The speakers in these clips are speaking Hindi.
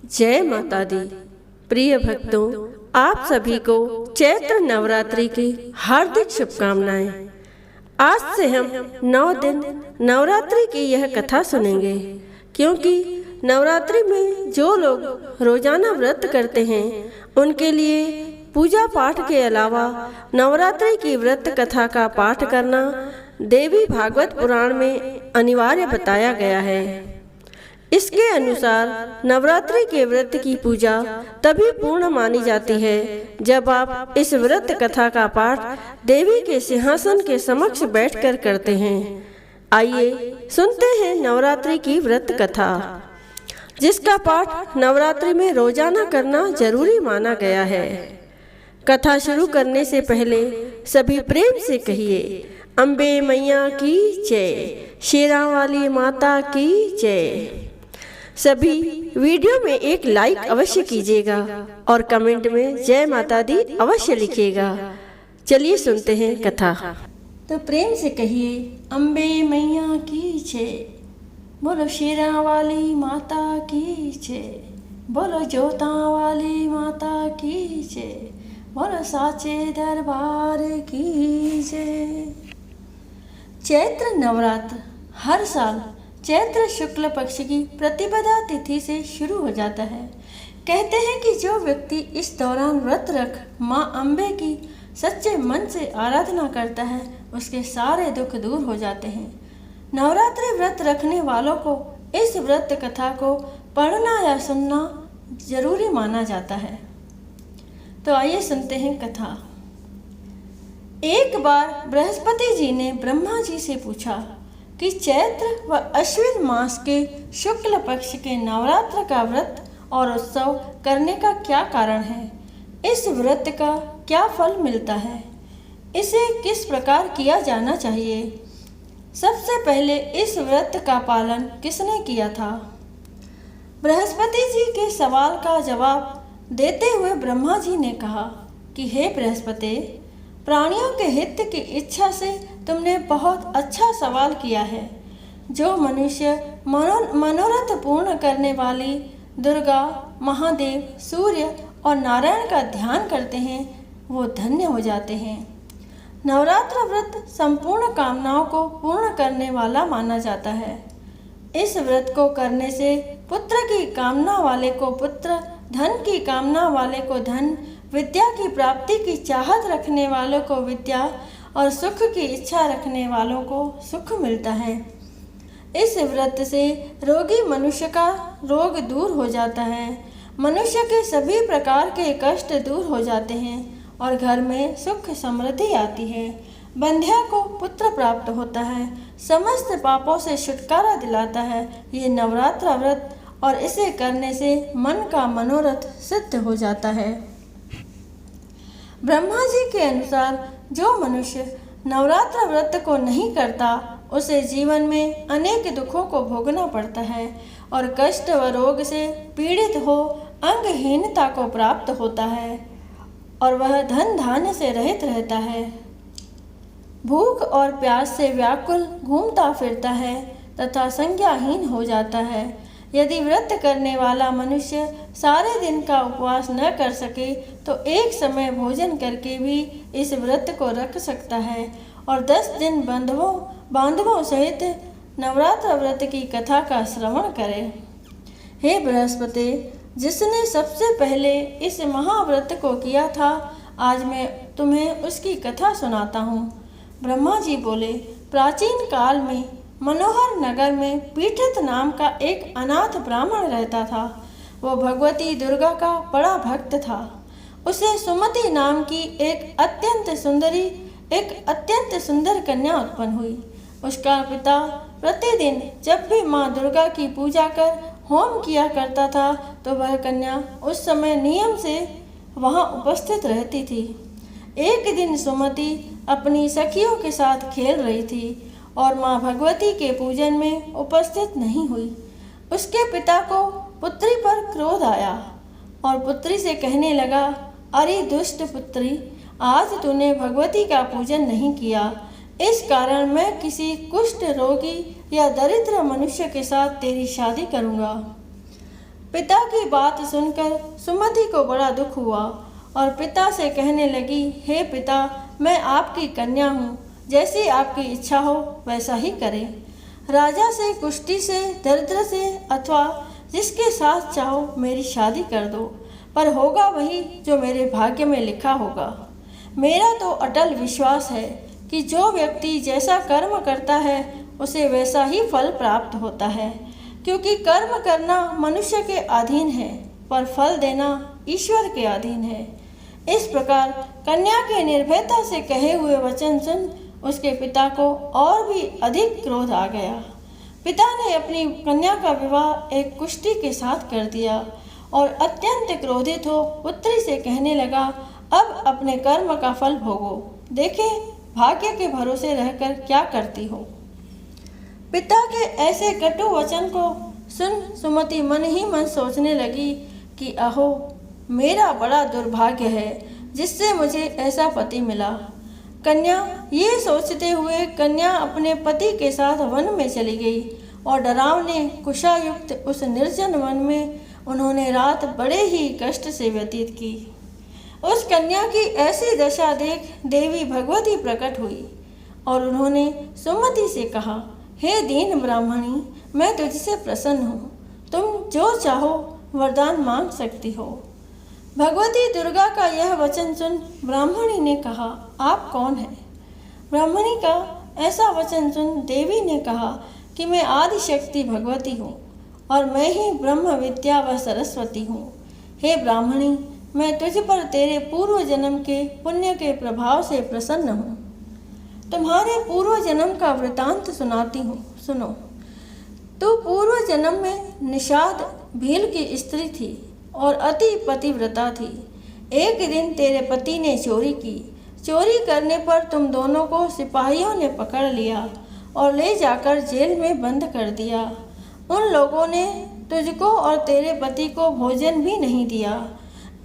जय माता दी। प्रिय भक्तों, आप सभी को चैत्र नवरात्रि की हार्दिक शुभकामनाएं। आज से हम 9 दिन नवरात्रि की यह कथा सुनेंगे, क्योंकि नवरात्रि में जो लोग रोजाना व्रत करते हैं उनके लिए पूजा पाठ के अलावा नवरात्रि की व्रत कथा का पाठ करना देवी भागवत पुराण में अनिवार्य बताया गया है। इसके अनुसार नवरात्रि के व्रत की पूजा तभी पूर्ण मानी जाती है जब आप इस व्रत कथा का पाठ देवी के सिंहासन के समक्ष बैठकर करते हैं। आइए सुनते हैं नवरात्रि की व्रत कथा, जिसका पाठ नवरात्रि में रोजाना करना जरूरी माना गया है। कथा शुरू करने से पहले सभी प्रेम से कहिए, अम्बे मैया की जय, शेरा वाली माता की जय। सभी वीडियो में एक लाइक अवश्य कीजिएगा और कमेंट में जय माता दी अवश्य लिखिएगा। चलिए सुनते हैं कथा। तो प्रेम से कहिए, अम्बे मैया की जय, बोलो शेरा वाली माता की जय, बोलो जोता वाली माता की जय, बोलो साचे दरबार की जय। चैत्र नवरात्र हर साल चैत्र शुक्ल पक्ष की प्रतिपदा तिथि से शुरू हो जाता है। कहते हैं कि जो व्यक्ति इस दौरान व्रत रख माँ अम्बे की सच्चे मन से आराधना करता है, उसके सारे दुख दूर हो जाते हैं। नवरात्रि व्रत रखने वालों को इस व्रत कथा को पढ़ना या सुनना जरूरी माना जाता है। तो आइए सुनते हैं कथा। एक बार बृहस्पति जी ने ब्रह्मा जी से पूछा कि चैत्र व अश्विन मास के शुक्ल पक्ष के नवरात्र का व्रत और उत्सव करने का क्या कारण है? इस व्रत का क्या फल मिलता है? इसे किस प्रकार किया जाना चाहिए? सबसे पहले इस व्रत का पालन किसने किया था? बृहस्पति जी के सवाल का जवाब देते हुए ब्रह्मा जी ने कहा कि हे बृहस्पति, प्राणियों के हित की इच्छा से तुमने बहुत अच्छा सवाल किया है। जो मनुष्य मनोरथ पूर्ण करने वाली दुर्गा, महादेव, सूर्य और नारायण का ध्यान करते हैं वो धन्य हो जाते हैं। नवरात्र व्रत संपूर्ण कामनाओं को पूर्ण करने वाला माना जाता है। इस व्रत को करने से पुत्र की कामना वाले को पुत्र, धन की कामना वाले को धन, विद्या की प्राप्ति की चाहत रखने वालों को विद्या और सुख की इच्छा रखने वालों को सुख मिलता है। इस व्रत से रोगी मनुष्य का रोग दूर हो जाता है, मनुष्य के सभी प्रकार के कष्ट दूर हो जाते हैं और घर में सुख समृद्धि आती है। बंध्या को पुत्र प्राप्त होता है, समस्त पापों से छुटकारा दिलाता है ये नवरात्र व्रत, और इसे करने से मन का मनोरथ सिद्ध हो जाता है। ब्रह्मा जी के अनुसार जो मनुष्य नवरात्र व्रत को नहीं करता उसे जीवन में अनेक दुखों को भोगना पड़ता है और कष्ट व रोग से पीड़ित हो अंगहीनता को प्राप्त होता है और वह धन धान्य से रहित रहता है। भूख और प्यास से व्याकुल घूमता फिरता है तथा संज्ञाहीन हो जाता है। यदि व्रत करने वाला मनुष्य सारे दिन का उपवास न कर सके तो एक समय भोजन करके भी इस व्रत को रख सकता है और 10 दिन बांधवों सहित नवरात्र व्रत की कथा का श्रवण करे। हे बृहस्पति, जिसने सबसे पहले इस महाव्रत को किया था, आज मैं तुम्हें उसकी कथा सुनाता हूँ। ब्रह्मा जी बोले, प्राचीन काल में मनोहर नगर में पीठित नाम का एक अनाथ ब्राह्मण रहता था। वो भगवती दुर्गा का बड़ा भक्त था। उसे सुमति नाम की एक अत्यंत सुंदर कन्या उत्पन्न हुई। उसका पिता प्रतिदिन जब भी माँ दुर्गा की पूजा कर होम किया करता था तो वह कन्या उस समय नियम से वहाँ उपस्थित रहती थी। एक दिन सुमति अपनी सखियों के साथ खेल रही थी और माँ भगवती के पूजन में उपस्थित नहीं हुई। उसके पिता को पुत्री पर क्रोध आया और पुत्री से कहने लगा, अरे दुष्ट पुत्री, आज तूने भगवती का पूजन नहीं किया, इस कारण मैं किसी कुष्ठ रोगी या दरिद्र मनुष्य के साथ तेरी शादी करूँगा। पिता की बात सुनकर सुमति को बड़ा दुख हुआ और पिता से कहने लगी, हे पिता, मैं आपकी कन्या हूँ, जैसी आपकी इच्छा हो वैसा ही करें। राजा से, कुष्टी से, दरिद्र से अथवा जिसके साथ चाहो मेरी शादी कर दो, पर होगा वही जो मेरे भाग्य में लिखा होगा। मेरा तो अटल विश्वास है कि जो व्यक्ति जैसा कर्म करता है उसे वैसा ही फल प्राप्त होता है, क्योंकि कर्म करना मनुष्य के अधीन है पर फल देना ईश्वर के अधीन है। इस प्रकार कन्या के निर्भयता से कहे हुए वचन सुन उसके पिता को और भी अधिक क्रोध आ गया। पिता ने अपनी कन्या का विवाह एक कुष्टी के साथ कर दिया और अत्यंत क्रोधित हो पुत्री से कहने लगा, अब अपने कर्म का फल भोगो, देखे भाग्य के भरोसे रहकर क्या करती हो। पिता के ऐसे कटु वचन को सुन सुमति मन ही मन सोचने लगी कि अहो, मेरा बड़ा दुर्भाग्य है जिससे मुझे ऐसा पति मिला। कन्या ये सोचते हुए कन्या अपने पति के साथ वन में चली गई और डरावने कुशायुक्त उस निर्जन वन में उन्होंने रात बड़े ही कष्ट से व्यतीत की। उस कन्या की ऐसी दशा देख देवी भगवती प्रकट हुई और उन्होंने सुमति से कहा, हे दीन ब्राह्मणी, मैं तुझसे प्रसन्न हूँ, तुम जो चाहो वरदान मांग सकती हो। भगवती दुर्गा का यह वचन सुन ब्राह्मणी ने कहा, आप कौन हैं? ब्राह्मणी का ऐसा वचन सुन देवी ने कहा कि मैं आदिशक्ति भगवती हूँ और मैं ही ब्रह्म विद्या व सरस्वती हूँ। हे ब्राह्मणी, मैं तुझ पर तेरे पूर्व जन्म के पुण्य के प्रभाव से प्रसन्न हूँ। तुम्हारे पूर्व जन्म का वृतांत सुनाती हूँ, सुनो। तू पूर्व जन्म में निषाद भील की स्त्री थी और अति पतिव्रता थी। एक दिन तेरे पति ने चोरी की। चोरी करने पर तुम दोनों को सिपाहियों ने पकड़ लिया और ले जाकर जेल में बंद कर दिया। उन लोगों ने तुझको और तेरे पति को भोजन भी नहीं दिया।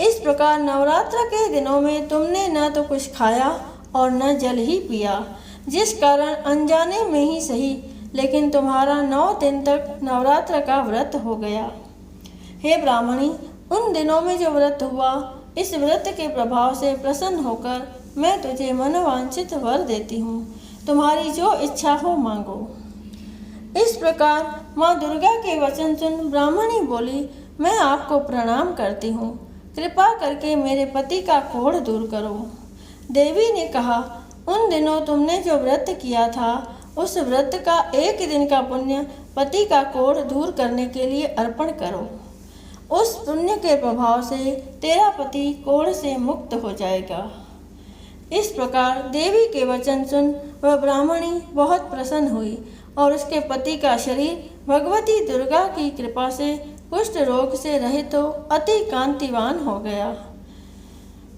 इस प्रकार नवरात्र के दिनों में तुमने न तो कुछ खाया और न जल ही पिया, जिस कारण अनजाने में ही सही लेकिन तुम्हारा 9 दिन तक नवरात्र का व्रत हो गया। हे ब्राह्मणी, उन दिनों में जो व्रत हुआ, इस व्रत के प्रभाव से प्रसन्न होकर मैं तुझे मनोवांछित वर देती हूँ। तुम्हारी जो इच्छा हो मांगो। इस प्रकार माँ दुर्गा के वचन सुन ब्राह्मणी बोली, मैं आपको प्रणाम करती हूँ, कृपा करके मेरे पति का कोढ़ दूर करो। देवी ने कहा, उन दिनों तुमने जो व्रत किया था उस व्रत का 1 दिन का पुण्य पति का कोढ़ दूर करने के लिए अर्पण करो। उस पुण्य के प्रभाव से तेरा पति कोढ़ से मुक्त हो जाएगा। इस प्रकार देवी के वचन सुन वह ब्राह्मणी बहुत प्रसन्न हुई और उसके पति का शरीर भगवती दुर्गा की कृपा से कुष्ठ रोग से रहित तो अति कांतिवान हो गया।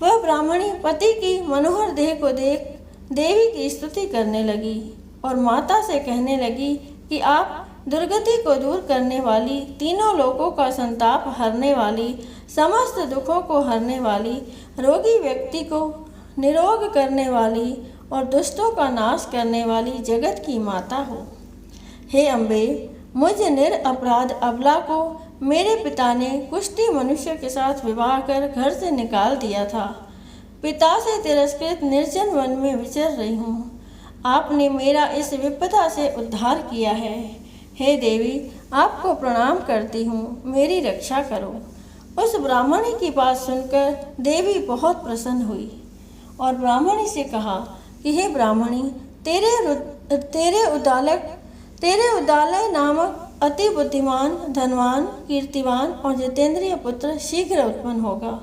वह ब्राह्मणी पति की मनोहर देह को देख देवी की स्तुति करने लगी और माता से कहने लगी कि आप दुर्गति को दूर करने वाली, तीनों लोकों का संताप हरने वाली, समस्त दुखों को हरने वाली, रोगी व्यक्ति को निरोग करने वाली और दुष्टों का नाश करने वाली जगत की माता हो। हे अम्बे, मुझ निरपराध अबला को मेरे पिता ने कुष्ठी मनुष्य के साथ विवाह कर घर से निकाल दिया था। पिता से तिरस्कृत निर्जन वन में विचर रही हूँ। आपने मेरा इस विपदा से उद्धार किया है। हे देवी, आपको प्रणाम करती हूँ, मेरी रक्षा करो। उस ब्राह्मणी की बात सुनकर देवी बहुत प्रसन्न हुई और ब्राह्मणी से कहा कि हे ब्राह्मणी, तेरे उदालय नामक अति बुद्धिमान, धनवान, कीर्तिवान और जितेंद्रिय पुत्र शीघ्र उत्पन्न होगा।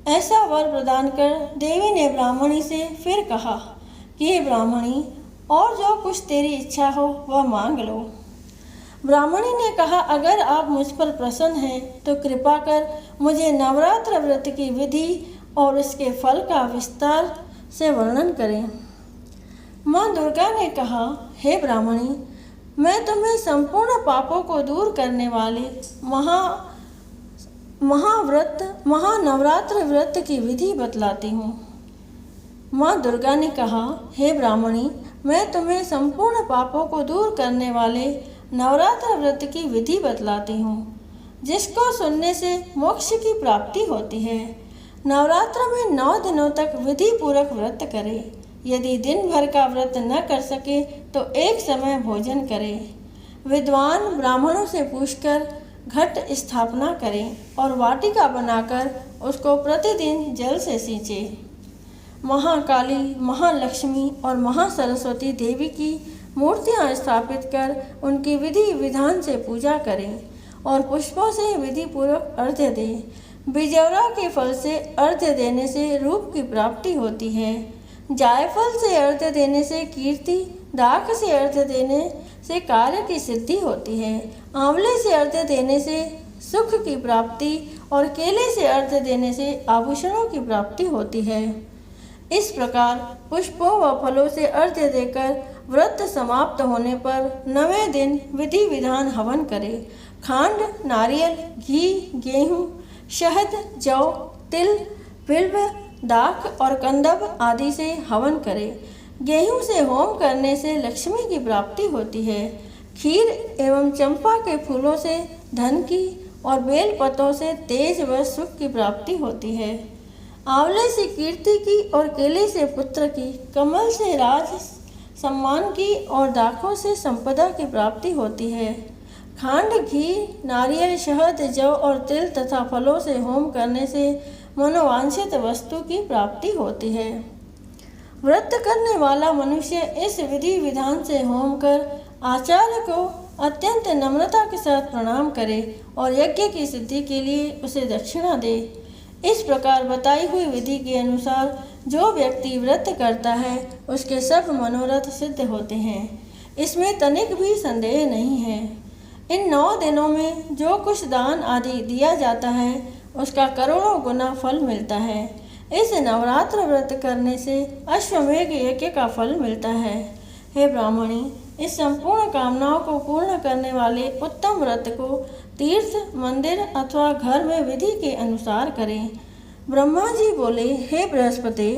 ऐसा वर प्रदान कर देवी ने ब्राह्मणी से फिर कहा कि हे ब्राह्मणी, और जो कुछ तेरी इच्छा हो वह मांग लो। ब्राह्मणी ने कहा, अगर आप मुझ पर प्रसन्न हैं तो कृपा कर मुझे नवरात्र व्रत की विधि और इसके फल का विस्तार से वर्णन करें। माँ दुर्गा ने कहा, हे ब्राह्मणी, मैं तुम्हें संपूर्ण पापों को दूर करने वाले महानवरात्र व्रत की विधि बतलाती हूँ। माँ दुर्गा ने कहा, हे ब्राह्मणी, मैं तुम्हें संपूर्ण पापों को दूर करने वाले नवरात्र व्रत की विधि बतलाती हूँ। जिसको सुनने से मोक्ष की प्राप्ति होती है। नवरात्र में 9 दिनों तक विधि पूर्वक व्रत करें। यदि दिन भर का व्रत न कर सके तो एक समय भोजन करें। विद्वान ब्राह्मणों से पूछकर घट स्थापना करें और वाटिका बनाकर उसको प्रतिदिन जल से सींचें। महाकाली, महालक्ष्मी और महासरस्वती देवी की मूर्तियां स्थापित कर उनकी विधि विधान से पूजा करें और पुष्पों से विधि पूर्वक अर्घ्य दें। बिजौरा के फल से अर्घ्य देने से रूप की प्राप्ति होती है। जायफल से अर्घ्य देने से कीर्ति, दाख से अर्घ्य देने से कार्य की सिद्धि होती है। आंवले से अर्घ्य देने से सुख की प्राप्ति और केले से अर्घ्य देने से आभूषणों की प्राप्ति होती है। इस प्रकार पुष्पों व फलों से अर्घ्य देकर व्रत समाप्त होने पर 9वें दिन विधि विधान हवन करें। खांड, नारियल, घी, गेहूँ, शहद, जौ, तिल, बिल्व, दाख और कंदब आदि से हवन करें। गेहूं से होम करने से लक्ष्मी की प्राप्ति होती है। खीर एवं चंपा के फूलों से धन की और बेल पत्तों से तेज व सुख की प्राप्ति होती है। आंवले से कीर्ति की और केले से पुत्र की, कमल से राज सम्मान की और दाखों से संपदा की प्राप्ति होती है। खांड, घी, नारियल, शहद, जौ और तिल तथा फलों से होम करने से मनोवांछित वस्तु की प्राप्ति होती है। व्रत करने वाला मनुष्य इस विधि विधान से होम कर आचार्य को अत्यंत नम्रता के साथ प्रणाम करे और यज्ञ की सिद्धि के लिए उसे दक्षिणा दे। इस प्रकार बताई हुई विधि के अनुसार जो व्यक्ति व्रत करता है उसके सब मनोरथ सिद्ध होते हैं। इसमें तनिक भी संदेह नहीं है। इन 9 दिनों में जो कुछ दान आदि दिया जाता है उसका करोड़ों गुना फल मिलता है। इस नवरात्र व्रत करने से अश्वमेघ यज्ञ का फल मिलता है। हे ब्राह्मणी, इस संपूर्ण कामनाओं को पूर्ण करने वाले उत्तम व्रत को तीर्थ, मंदिर अथवा घर में विधि के अनुसार करें। ब्रह्मा जी बोले, हे बृहस्पति,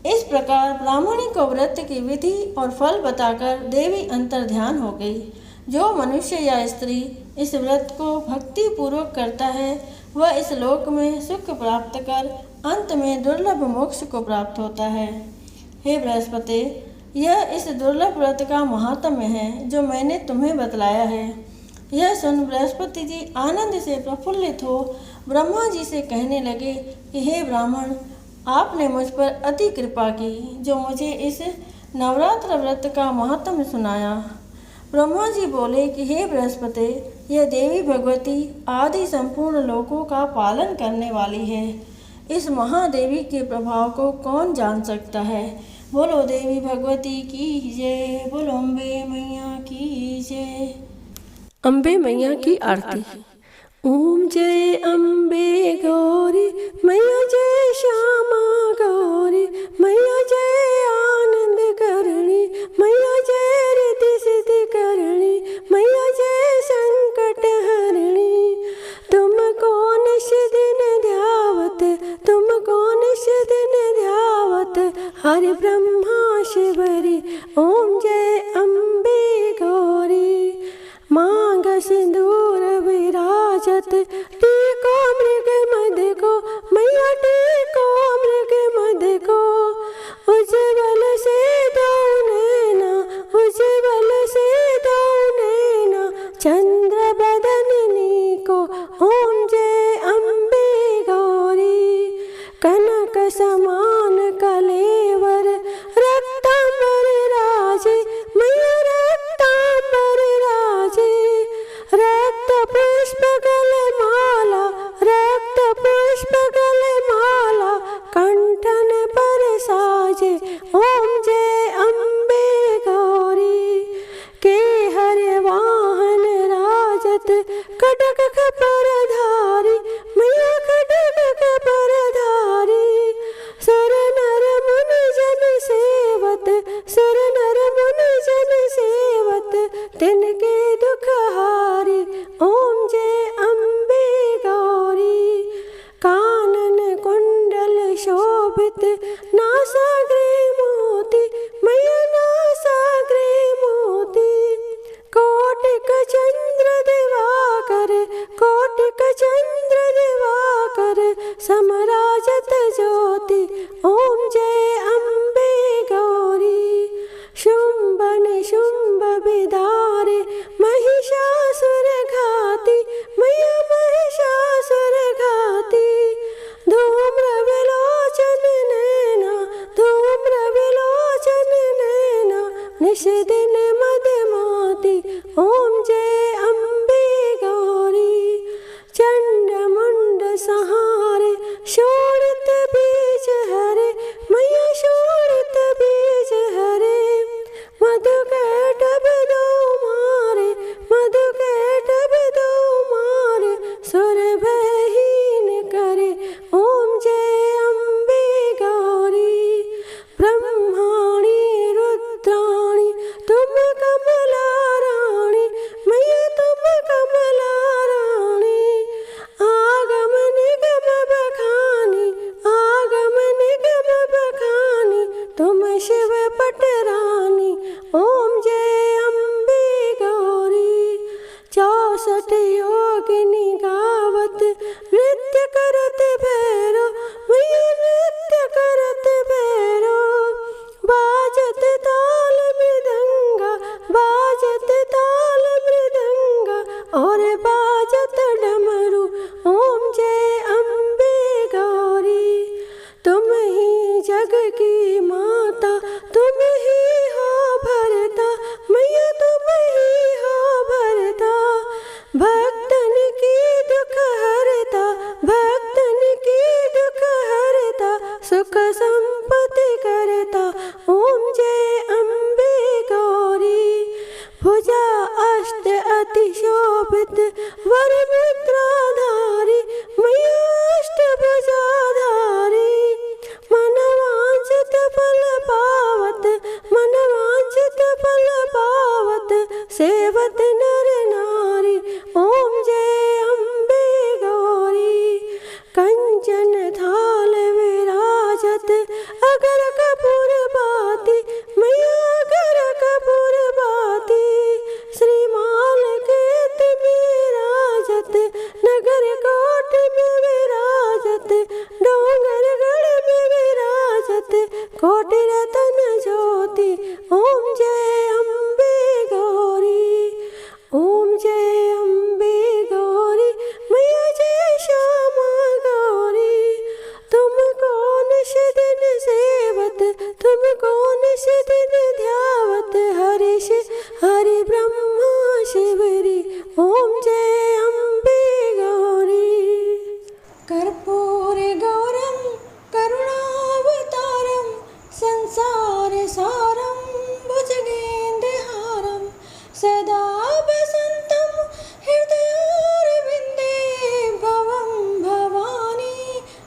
इस प्रकार ब्राह्मणी को व्रत की विधि और फल बताकर देवी अंतर ध्यान हो गई। जो मनुष्य या स्त्री इस व्रत को भक्ति पूर्वक करता है वह इस लोक में सुख प्राप्त कर अंत में दुर्लभ मोक्ष को प्राप्त होता है। हे बृहस्पति, यह इस दुर्लभ व्रत का महात्म्य है जो मैंने तुम्हें बतलाया है। यह सुन बृहस्पति जी आनंद से प्रफुल्लित हो ब्रह्मा जी से कहने लगे कि हे ब्राह्मण, आपने मुझ पर अति कृपा की जो मुझे इस नवरात्र व्रत का महात्म्य सुनाया। ब्रह्मा जी बोले कि हे बृहस्पति, यह देवी भगवती आदि संपूर्ण लोकों का पालन करने वाली है। इस महादेवी के प्रभाव को कौन जान सकता है। बोलो देवी भगवती की जय, बोलो अम्बे मैया की जय। अम्बे मैया की आरती। ओम जय अम्बे गौरी मैया, जय श्यामा गौरी मैया, जय आनंद करणी मैया, जय रिद्धि सिद्धि करणी मैया, जय संकट हरणी। तुमको निश दिन ध्यावत, तुमको निश दिन ध्यावत हरि ब्रह्मा शिवरी। ओम जय अम्बे गौरी। मांग सिंदूर विराजत, टीको मृग मद को मैया, टीको मृग मद को। उज्ज्वल से दो नैना, उज्ज्वल से दो नैना चंद्र बदननी को। ओम जय अम्बे गौरी। कनक समान कलेवर रक्तांबर राजे मैया, रक्तांबर राजे। रक्त पुष्प गल माला, रक्त पुष्प गल माला समराजत ज्योति। ओम जय अम्बे गौरी। शुंभ निशुंभ विदारे महिषासुर घाती। मैया महिषासुर घाती। धूम्र विलोचन नैना, धूम्र विलोचन नैना, निश दिन मदमाती। ओम जय अम्बे गौरी। चंड मुंड सहारे शोणित बीज हरे। मैया शोणित बीज हरे। मधु कैटभ दो मारे, मधु कैटभ दो मारे, सुर भयहीन करे। ओम जय अम्बे गौरी। ब्रह्माणी रुद्राणी तुम कमला रानी। मैया तुम कमला रानी। आगम निगम बखानी, आगम निगम बखानी, तुम शिव पटरानी। ओम जय अम्बे गौरी। 64 योगिनी गावत नृत्य करत भैरो। मैया नृत्य करत भैरो। बाजत ताल मृदंगा, बाजत ताल मृदंगा, और बाजत डमरू। ओम जय अम्बे गौरी। तुम ही जग की माता, तुम ही हो भरता। मैया तुम ही हो भरता। भक्तन की दुख हरता, भक्तन की दुख हरता, सुख संपत्ति करता। ओम जय अम्बे गौरी। भुजा अष्ट अति शोभित वर मुद्राधारी। मैया अष्ट भुजाधारी। मनवांछित फल पावत, मनवांछित फल पावत, सेवत नर नारी। ओम जय अम्बे गौरी। कंचन थाल विराजत अगर कपूर बाती। मैया अगर कपूर बाती। श्रीमाल केत में राजत, नगर कोट में विराजत, डोंगर गढ़ में विराजत, कोटि रतन ज्योति। ओम जय अम्बे गौरी। ओम जय अम्बे गौरी। मैया जय श्यामा गौरी। तुम कौन से दिन सेवत, तुम कौन से दिन ध्यावत, हरिश हरि ब्रह्मा शिवरी। ओम जय अम्बे गौरी। कर्पूर गौरम करुणावतारम, संसार सारम भुजगेन्द्रहारम, सदा वसंतम हृदयारविंदे, भवं भवानी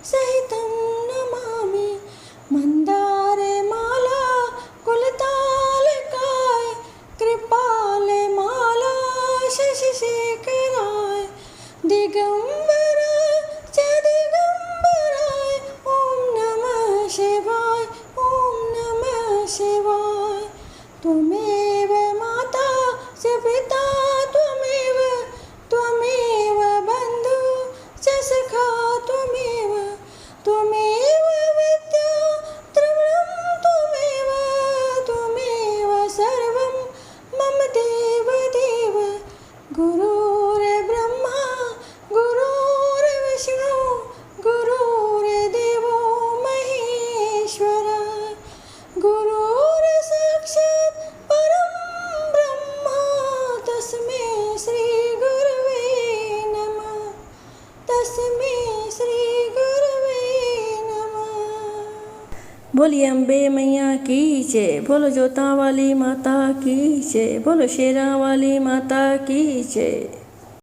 सहितं नमामि। मंदार माला कुलतालकाय, कृपाल माला शशिशेखराय, दिगंबराय च दिगंबराय। ओम नमः शिवाय, ओम नमः शिवाय। त्वमेव माता च पिता त्वमेव, त्वमेव बन्धु च सखा त्वमेव, त्वमेव विद्या द्रविणं त्वमेव, त्वमेव सर्वं मम देव देव। गुरुर्ब्रह्मा गुरुर्विष्णु, गुरुर्देवो महेश्वरः, गुरुर्साक्षात् परं ब्रह्म। तस्मै श्री गुरवे नमः, तस्मै श्री गुरवे नमः। बोलिए अम्बे मैया की जय। बोलो जोता वाली माता की जय। बोलो शेरा वाली माता की जय।